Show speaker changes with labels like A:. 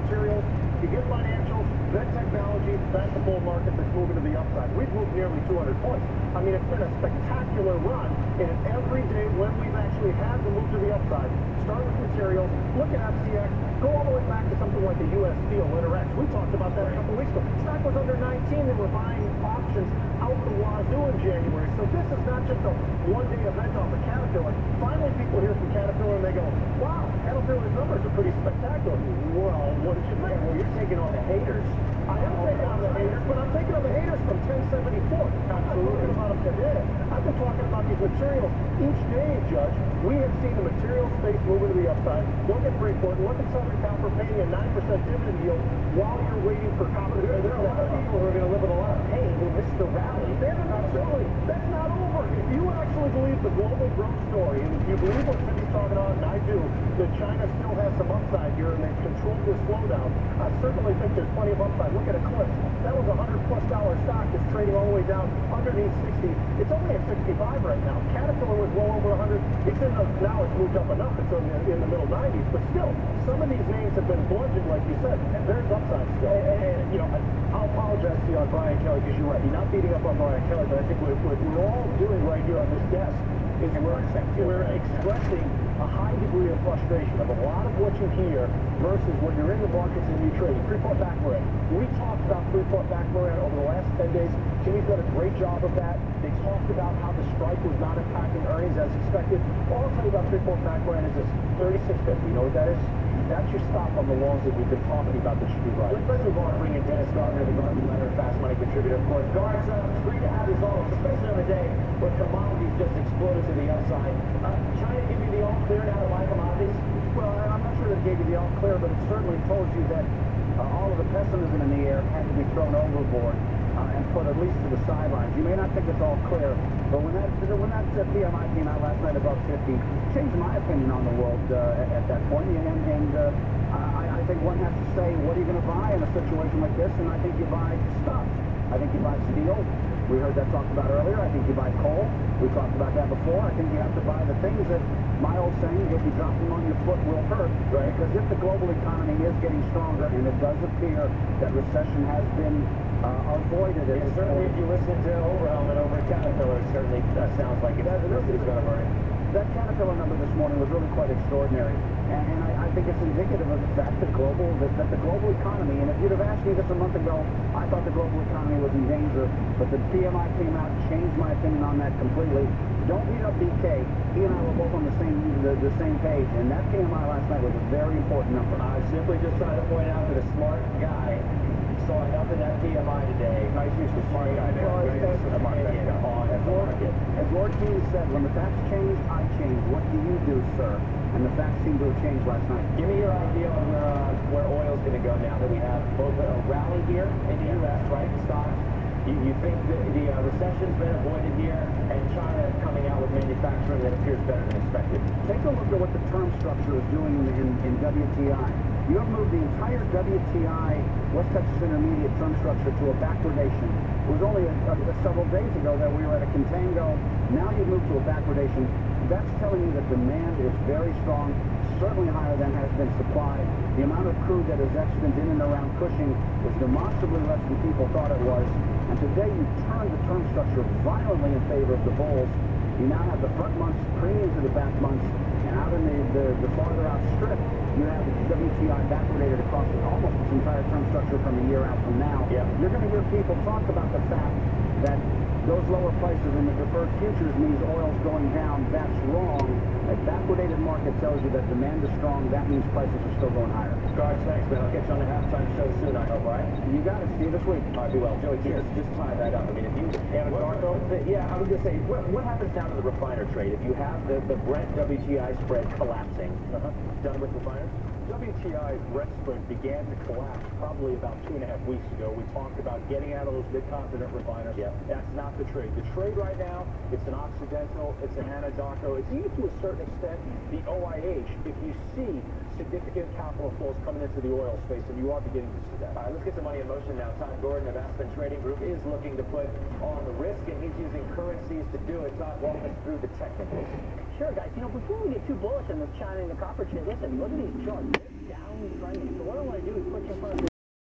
A: materials, you get financials, then technology, that's the bull market that's moving to the upside. We've moved nearly 200 points. I mean, it's been a spectacular run, and every day when we've actually had to move to the upside, start with materials, look at FCX, go all the way back to something like the U.S. Steel, Interact. We talked about that a couple weeks ago. Stock was under 19, they were buying options out the wazoo in January. So this is not just a one-day event off of Caterpillar. Finally, people hear from Caterpillar and they go, wow, Caterpillar's numbers are pretty spectacular. Well, what did you think? Well, you're taking on the haters. I am taking on the haters, but I'm taking on the haters from 1074. I'm not talking about them today. I've been talking about these materials each day, Judge. We have seen the material space moving to the upside. Look at Freeport, look at Southern Copper paying a 9% dividend yield while you're waiting for copper. There are a lot of people who are going to live with a lot of pain who missed the rally. Absolutely. That's not over. If you actually believe the global growth story, and if you believe what Cindy's talking about, and I do, that China still has some upside here and they've controlled this slowdown, I certainly think there's plenty of upside. Look at Eclipse. That was a $100+ stock that's trading all the way down underneath 60. It's only at 65 right now. Caterpillar was well over 100. Now it's moved up enough. It's in the middle 90s. But still, some of these names have been bludgeoned, like you said. There's upside still. And you know, I'll apologize to you on Brian Kelly because you're right. You're not beating up on Brian Kelly, but I think what we're all doing right here on this desk is we're expressing a high degree of frustration of a lot of what you hear versus when you're in the markets and you trade. Freeport McMoran. We talked about Freeport McMoran over the last 10 days. Jimmy's done a great job of that. They talked about how the strike was not impacting earnings as expected. All I'll tell you about Freeport McMoran is this: 36.50. You know what that is? That's your stop on the longs that we've been talking about that should be right. Let's move on, bring in Dennis Gardner, the Garden Letter, Fast Money contributor, of course. Guards, it's great to have these all, especially on a day where commodities just exploded to the upside. China give you the all clear now to buy commodities? Well, I'm not sure that it gave you the all clear, but it certainly told you that all of the pessimism in the air had to be thrown overboard and put at least to the sidelines. You may not think it's all clear, but when that PMI came out last night above 50, changed my opinion on the world at that point. I think one has to say, what are you going to buy in a situation like this? And I think you buy stuff. I think you buy steel. We heard that talked about earlier. I think you buy coal. We talked about that before. I think you have to buy the things that, my old saying, if you drop them on your foot, will hurt. Right. Because if the global economy is getting stronger, and it does appear that recession has been avoided. And certainly, if you listen to Overhelm and over at Caterpillar, it certainly sounds like it's going to burn. That Caterpillar number this morning was really quite extraordinary, and I think it's indicative of the fact that the global economy, and if you'd have asked me this a month ago, I thought the global economy was in danger, but the PMI came out, changed my opinion on that completely. Don't beat up BK. He and I were both on the same page, and that PMI last night was a very important number. I was simply just trying to point out that a smart guy saw enough in that PMI today. Nice use of smart guy there. As Lord King said, when the facts change, I change. What do you do, sir? And the facts seem to have changed last night. Give me your idea on where oil's going to go now that we have both a rally here in the U.S., right? Stocks. You think that the recession's been avoided here, and China coming out with manufacturing that appears better than expected. Take a look at what the term structure is doing in WTI. You have moved the entire WTI West Texas Intermediate term structure to a backwardation. It was only several days ago that we were at a contango. Now you've moved to a backwardation. That's telling you that demand is very strong, certainly higher than has been supply. The amount of crude that is extant in and around Cushing is demonstrably less than people thought it was. And today you turn the term structure violently in favor of the bulls. You now have the front months premium to the back months, and out in the farther out strip, you have the WTI backwardated across almost its entire term structure from a year out from now. Yeah. You're going to hear people talk about the fact that those lower prices in the deferred futures means oil's going down. That's wrong. A backwardated market tells you that demand is strong. That means prices are still going higher. Guys, thanks, man. I'll get you on the halftime show soon, I hope, right? You got it. See you this week. All right, be well. Joey, just tie that up. I mean, if you have a darko, yeah, I was going to say, what happens now to the refiner trade? If you have the Brent WTI spread collapsing, done with refiners? WTI Brent spread began to collapse probably about 2.5 weeks ago. We talked about getting out of those mid-continent refiners. Yeah. That's not the trade. The trade right now, it's an Occidental, it's an Anadarko, it's even to a certain extent the OIH. If you see significant capital flows coming into the oil space, and you are beginning to see that. All right, let's get some money in motion now. Todd Gordon of Aspen Trading Group is looking to put on the risk, and he's using currencies to do it. Todd, walk us through the technicals.
B: Sure, guys. You know, before we get too bullish on this China and the copper trade, listen, look at these charts. They're down trending. So what I want to do
A: really switch in front of